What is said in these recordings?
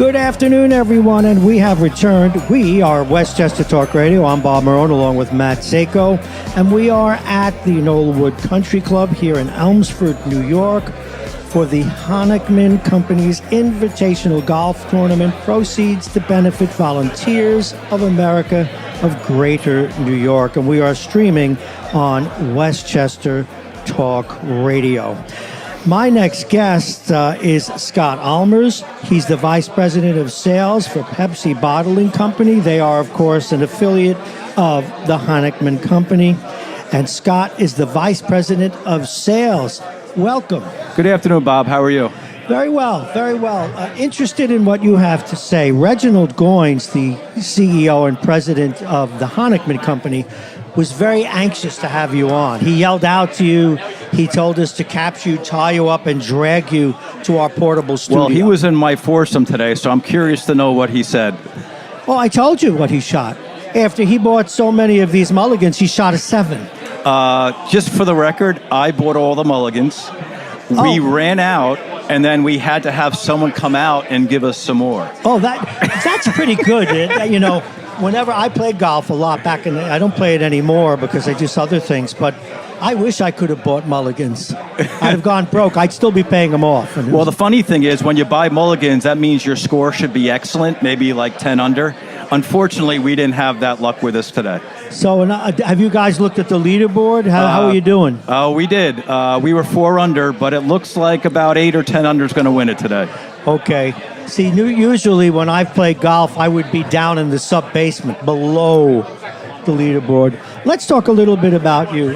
Good afternoon, everyone, and we have returned. We are Westchester Talk Radio. I'm Bob Marone, along with Matt Sako, and we are at the Knollwood Country Club here in Elmsford, New York, for the Honickman Company's Invitational Golf Tournament. Proceeds to benefit Volunteers of America of Greater New York, and we are streaming on Westchester Talk Radio. My next guest is Scott Allmers. He's the Vice President of Sales for Pepsi Bottling Company. They are, of course, an affiliate of the Honickman Company. And Scott is the Vice President of Sales. Welcome. Good afternoon, Bob. How are you? Very well, very well. Interested in what you have to say. Reginald Goins, the CEO and President of the Honickman Company, was very anxious to have you on. He yelled out to you. He told us to capture you, tie you up, and drag you to our portable studio. Well, he was in my foursome today, so I'm curious to know what he said. Oh, I told you what he shot. After he bought so many of these mulligans, he shot a 7. Just for the record, I bought all the mulligans. We ran out, and then we had to have someone come out and give us some more. Oh, that's pretty good. Whenever I played golf a lot back in I don't play it anymore because I do other things, but I wish I could have bought mulligans. I'd have gone broke. I'd still be paying them off. Well, the funny thing is when you buy mulligans, that means your score should be excellent, maybe like 10 under. Unfortunately, we didn't have that luck with us today. So have you guys looked at the leaderboard? How are you doing? Oh, we did. We were 4 under, but it looks like about 8 or 10 under is going to win it today. Okay. See, usually when I played golf, I would be down in the sub-basement, below the leaderboard. Let's talk a little bit about you.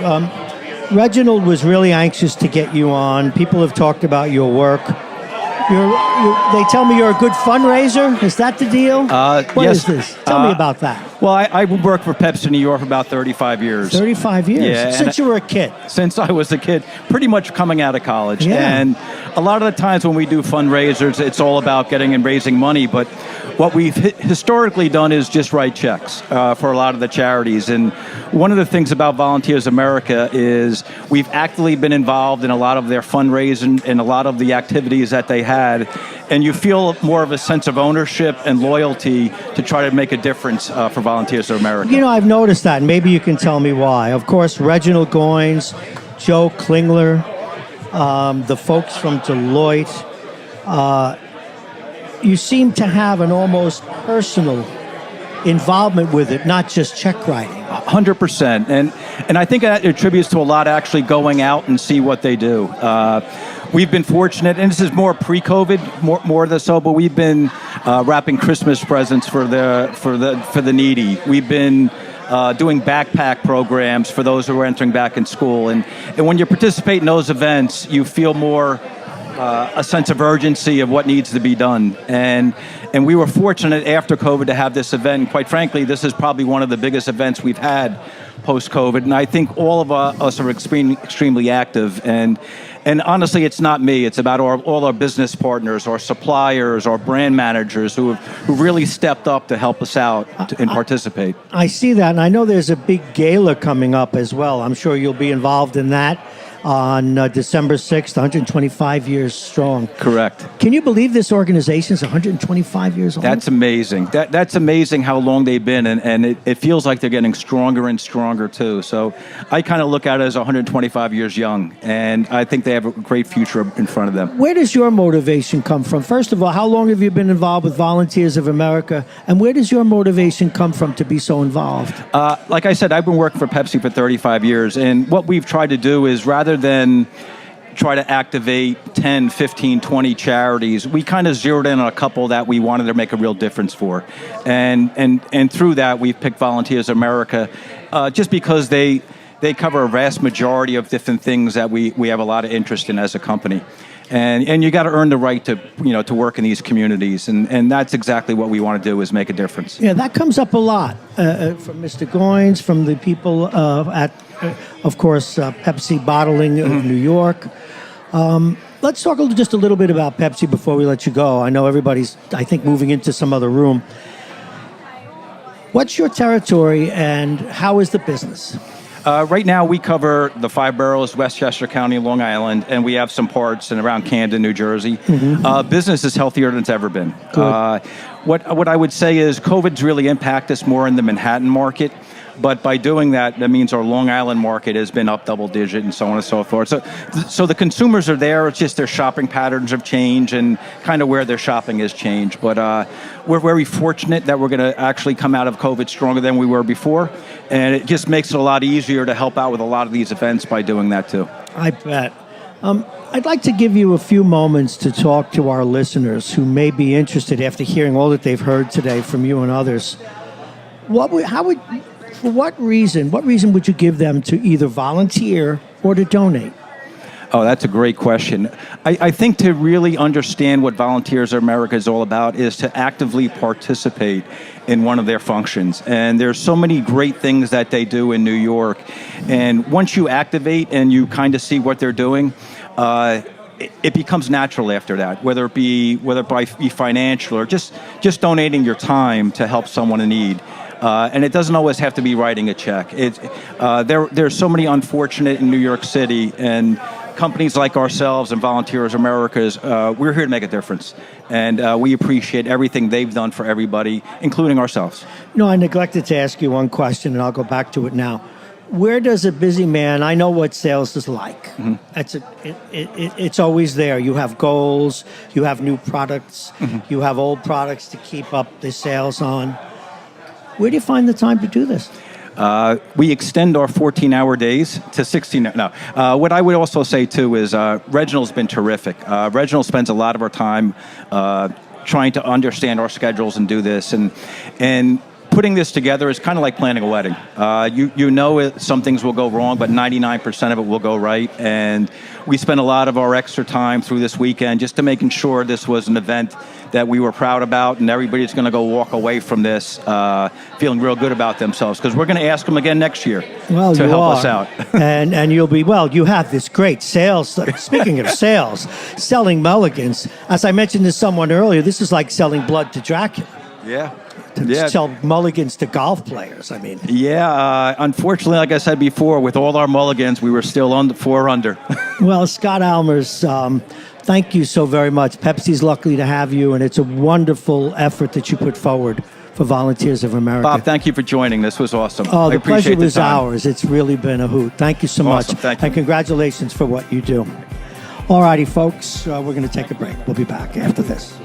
Reginald was really anxious to get you on. People have talked about your work. They tell me you're a good fundraiser. Is that the deal? What yes. is this? Tell me about that. Well, I worked for Pepsi New York for about 35 years. 35 years? Yeah, Since you were a kid? Since I was a kid, pretty much coming out of college. Yeah. And a lot of the times when we do fundraisers, it's all about getting and raising money. But what we've historically done is just write checks for a lot of the charities. And one of the things about Volunteers America is we've actively been involved in a lot of their fundraising and a lot of the activities that they had. And you feel more of a sense of ownership and loyalty to try to make a difference for Volunteers of America. You know, I've noticed that, and maybe you can tell me why. Of course, Reginald Goins, Joe Klingler, the folks from Deloitte, you seem to have an almost personal involvement with it, not just check writing. 100%. And I think that attributes to a lot actually going out and see what they do. We've been fortunate, and this is more pre-COVID, more than so, but we've been wrapping Christmas presents for the needy. We've been doing backpack programs for those who are entering back in school. And when you participate in those events, you feel more a sense of urgency of what needs to be done. And we were fortunate after COVID to have this event. And quite frankly, this is probably one of the biggest events we've had post-COVID. And I think all of us are extremely active. And honestly, it's not me. It's about all our business partners, our suppliers, our brand managers who really stepped up to help us out and participate. I see that, and I know there's a big gala coming up as well. I'm sure you'll be involved in that on December 6th, 125 years strong. Correct. Can you believe this organization is 125 years old? That's amazing. That's amazing how long they've been, and it feels like they're getting stronger and stronger too. So I kind of look at it as 125 years young, and I think they have a great future in front of them. Where does your motivation come from? First of all, how long have you been involved with Volunteers of America, and where does your motivation come from to be so involved? Like I said, I've been working for Pepsi for 35 years, and what we've tried to do is rather than try to activate 10, 15, 20 charities, we kind of zeroed in on a couple that we wanted to make a real difference for. And through that, we've picked Volunteers America just because they cover a vast majority of different things that we have a lot of interest in as a company. And you got to earn the right to work in these communities, and that's exactly what we want to do, is make a difference. Yeah, that comes up a lot from Mr. Goins, from the people at, of course, Pepsi Bottling of New York. Let's talk just a little bit about Pepsi before we let you go. I know everybody's, I think, moving into some other room. What's your territory, and how is the business? Right now, we cover the 5 boroughs, Westchester County, Long Island, and we have some parts in around Camden, New Jersey. Business is healthier than it's ever been. What I would say is COVID's really impacted us more in the Manhattan market. But by doing that, that means our Long Island market has been up double digit and so on and so forth. So the consumers are there. It's just their shopping patterns have changed and kind of where their shopping has changed. But we're very fortunate that we're going to actually come out of COVID stronger than we were before. And it just makes it a lot easier to help out with a lot of these events by doing that too. I bet. I'd like to give you a few moments to talk to our listeners who may be interested after hearing all that they've heard today from you and others. For what reason would you give them to either volunteer or to donate? Oh, that's a great question. I think to really understand what Volunteers of America is all about is to actively participate in one of their functions. And there's so many great things that they do in New York. And once you activate and you kind of see what they're doing, it becomes natural after that, whether it be financial or just donating your time to help someone in need. And it doesn't always have to be writing a check. There's so many unfortunate in New York City, and companies like ourselves and Volunteers Americas, we're here to make a difference. And we appreciate everything they've done for everybody, including ourselves. No, I neglected to ask you one question, and I'll go back to it now. Where does a busy man, I know what sales is like. It's always there. You have goals, you have new products, you have old products to keep up the sales on. Where do you find the time to do this? We extend our 14-hour days to 16. No. What I would also say, too, is Reginald's been terrific. Reginald spends a lot of our time trying to understand our schedules and do this. And putting this together is kind of like planning a wedding. You know some things will go wrong, but 99% of it will go right. And we spent a lot of our extra time through this weekend just to making sure this was an event that we were proud about, and everybody's going to go walk away from this feeling real good about themselves, because we're going to ask them again next year to help us out. and you'll be, you have this great sales. Speaking of sales, selling mulligans, as I mentioned to someone earlier, this is like selling blood to Dracula. Yeah. To sell mulligans to golf players, I mean. Yeah, unfortunately, like I said before, with all our mulligans, we were still on the 4 under. Well, Scott Allmers, thank you so very much. Pepsi's lucky to have you, and it's a wonderful effort that you put forward for Volunteers of America. Bob, thank you for joining. This was awesome. Oh, the pleasure was ours. It's really been a hoot. Thank you so much. Thank you. And congratulations for what you do. All righty, folks, we're going to take a break. We'll be back after this.